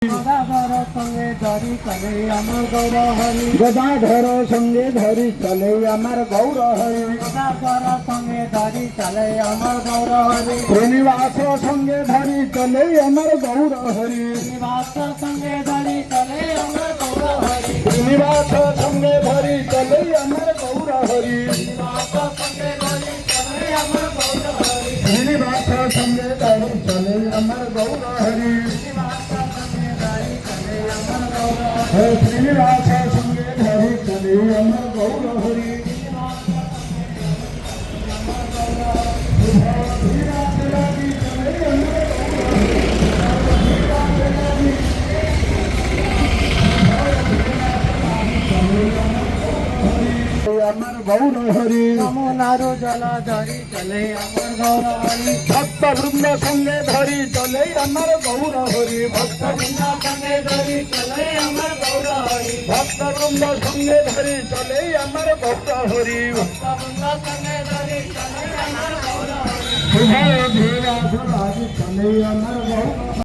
গদাধর সঙ্গে ধরি চলে আমার গৌর হরি। গদাধর সঙ্গে ধরি চলে আমার গৌর হরি। গদাধর সঙ্গে ধরি চলে আমার গৌর হরি। শ্রীনিবাস সঙ্গে ধরি চলে আমার গৌর হরি। শ্রীনিবাস সঙ্গে ধরি চলে আমার গৌর হরি। শ্রীনিবাস সঙ্গে ধরি চলে আমার গৌর হরি। শ্রীনিবাস সঙ্গে ধরি চলে আমার গৌর হরি। শ্রীনিবাস সঙ্গে ধরি চলে আমার গৌর হরি। হে শ্রীনিবাস সঙ্গে ধরি চলে আমার গৌর হরি। আমার গৌর হরি। যমুনারু জল ধরি চলে আমার গৌর হরি। ভক্ত বৃন্দ সঙ্গে ধরি চলে আমার গৌর হরি। ভক্ত বৃন্দ সঙ্গে ধরি চলে আমার গৌর হরি। ভক্ত বৃন্দ সঙ্গে ধরি চলে আমার গৌর হরি। বৃন্দ সঙ্গে ধরি চলে আমার গৌর হরি। শুভ ধীরা চলে আমার গৌর